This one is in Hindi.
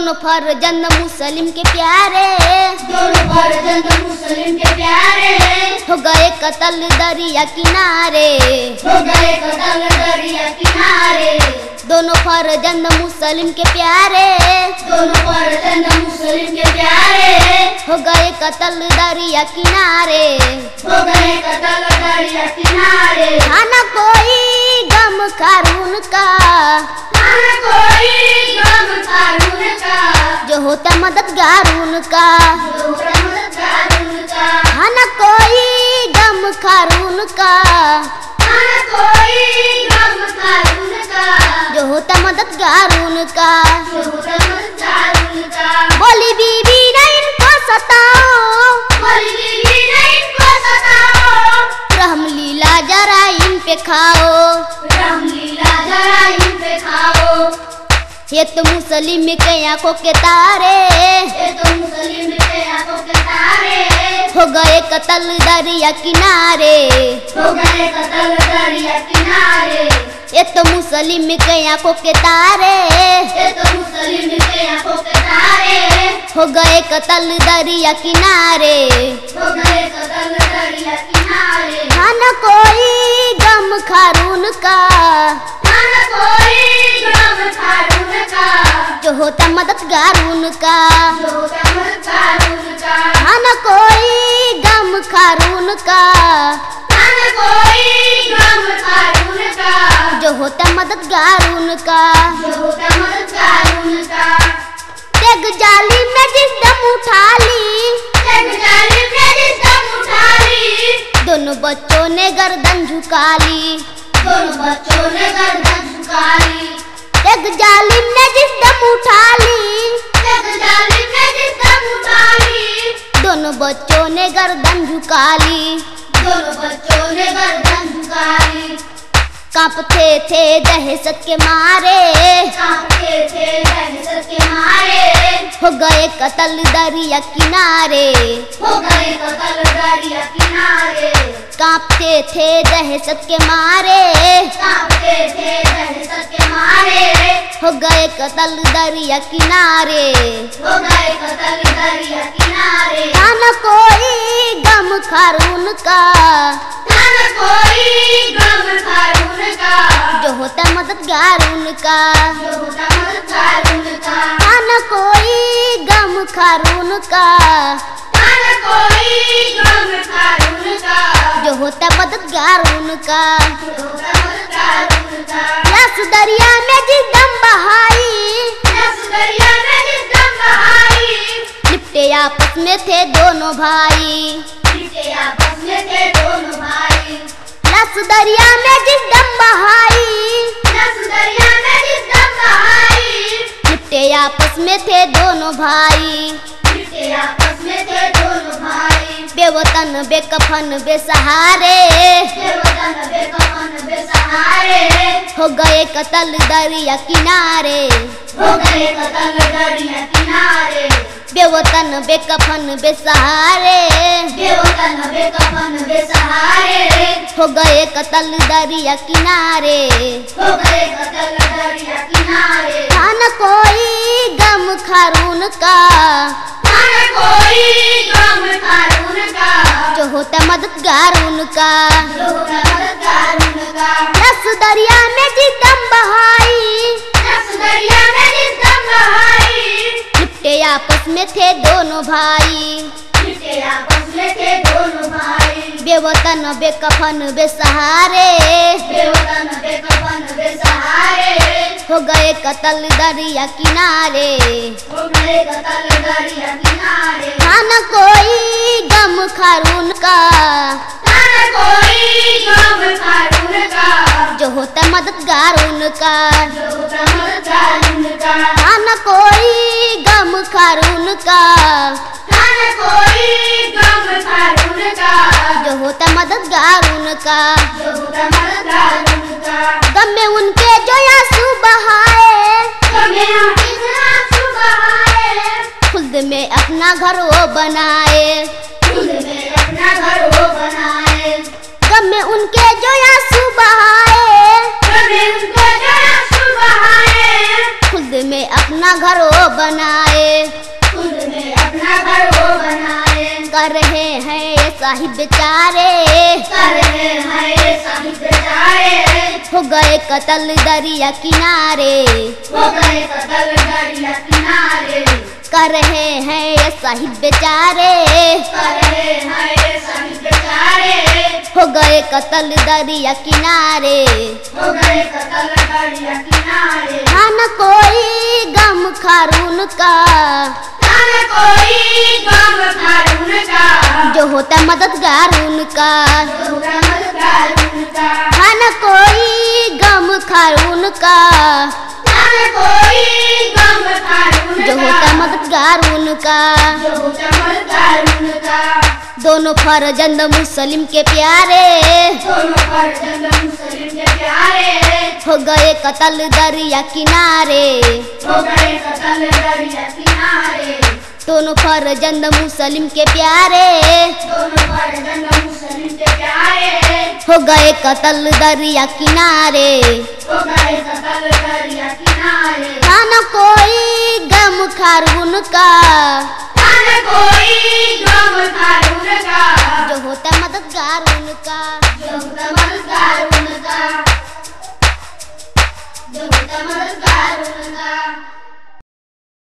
दोनों फर्जंद मुस्लिम के प्यारे, दोनों फर्जंद मुस्लिम के प्यारे, हो गए कत्ल दरिया किनारे, हो गए कत्ल दरिया किनारे। दोनों फर्जंद मुस्लिम के प्यारे, दोनों फर्जंद मुस्लिम के प्यारे, हो गए कत्ल दरिया किनारे, हो गए कत्ल दरिया किनारे। खाना कोई गम कारून का, खाना कोई गम कारून का, जो होता मददगार उनका, जो होता मददगार उनका। खाना कोई गम कारून का, खाना कोई गम कारून का, जो होता मददगार उनका। जो होता मददगार उनका। बोली बीबी न इनको सताओ, बोली बीबी ने इनको सताओ, रहम लीला जरा इन पे खाओ, रामलीला जरा इन पे खाओ। ये तो मुस्लिम के आंखों के तारे, ये तो मुस्लिम के आंखों के तारे, हो गए कत्ल दरिया किनारे, हो गए कत्ल दरिया किनारे। ये तो मुस्लिम के आंखों के तारे, ये तो मुस्लिम के आंखों के तारे, हो गए कत्ल दरिया किनारे। हो गए कत्ल दरिया किनारे। खाना कोई गम खारून का, खाना कोई गम कारून का, जो होता मददगार उनका, जो होता मददगार उनका। खाना कोई गम खारून का, खाना कोई गम कारून का, जो होता मददगार उनका। जो होता मददगार उनका। तेग जाली में जिस दम उठा ली, एक जालिम ने जिस दम उठा ली, दोनों बच्चों ने गर्दन झुका ली, दोनों बच्चों ने गर्दन झुका ली। तेग जालिम ने जिस दम उठा ली, एक जालिम ने जिस दम उठा ली, दोनों बच्चों ने गर्दन झुका ली। दोनों बच्चों ने गर्दन झुका ली। कांपते थे दहशत के मारे, कांपते थे दहशत के मारे, हो गए कत्ल दरिया किनारे, हो गए कत्ल दरिया किनारे। कांपते थे दहशत के मारे, कांपते थे दहशत के मारे, हो गए कत्ल दरिया किनारे। हो गए कत्ल दरिया किनारे। खाना कोई गम खारून का, खाना कोई गम कारून का, जो होता मददगार उनका, जो होता मददगार उनका। खाना कोई गम खारून का, खाना कोई गम कारून का, जो होता मददगार उनका। जो होता मददगार उनका। यस दरिया में जिस दम बहाई, यस दरिया में जिस दम बहाई, लिपटे आपस में थे दोनों भाई, लिपटे आपस में थे दोनों भाई। यस दरिया में जिस दम बहाई, यस दरिया में जिस दम बहाई, लिपटे आपस में थे दोनों भाई, लिपटे आपस में थे दोनों भाई। बेवतन बेकफन बेसहारे, बेवतन बेकफन बेसहारे, हो गए कत्ल दरिया किनारे, हो गए कत्ल दरिया किनारे। बेवतन बेकफन बेसहारे, बेवतन बेकफन बेसहारे, हो गए कत्ल दरिया किनारे। हो गए कत्ल दरिया किनारे। खाना कोई गम खारून का, खाना कोई गम कारून का, जो होता मददगार उनका, जो होता मददगार उनका। यस दरिया में जिस दम बहाई, यस दरिया में जिस दम बहाई, लिपटे आपस में थे दोनों भाई, लिपटे आपस में थे दोनों भाई। बेवतन बेकफन बेसहारे, बेवतन बेकफन बेसहारे, हो गए कत्ल दरिया किनारे। हो गए कत्ल दरिया किनारे। खाना कोई गम खारून का, खाना कोई गम कारून का, जो होता मददगार उनका, जो होता मददगार उनका। खाना कोई गम खारून का, खाना कोई गम कारून का, जो होता मददगार उनका। जो होता मददगार उनका। गम में उनके जो आंसू बहाए, गमे हम इतना सुबहाए, खुद में अपना घर वो बनाए, खुद में अपना घर वो बनाए। गम में उनके जो आंसू बहाए, गमे उनको जरा सुबहाए, खुद में अपना घर वो बनाए। हैं ऐसा ही बेचारे, कर रहे हैं ऐसा ही बेचारे, हो गए कत्ल दरिया किनारे, हो गए कत्ल दरिया किनारे, कर रहे हैं ऐसा ही बेचारे, कर रहे हैं ऐसा ही बेचारे, हो गए कत्ल दरिया किनारे, हो गए कत्ल दरिया किनारे। था न कोई गम खारून का, न कोई गम खारून का, जो होता मददगार उनका, जो होता मददगार उनका, था न कोई गम खारून का, न कोई गम खारून जो का, होता मददगार उनका, जो होता मददगार उनका। दोनों फर्जंद मुस्लिम के प्यारे, दोनों फर्जंद मुस्लिम के प्यारे, हो गए कत्ल दरिया किनारे, हो गए कत्ल दरिया किनारे, दोनों फर्जंद मुस्लिम के प्यारे, दोनों फर्जंद मुस्लिम के प्यारे, हो गए कत्ल दरिया किनारे, हो गए कत्ल दरिया किनारे। था न कोई गम खारून का, न कोई गम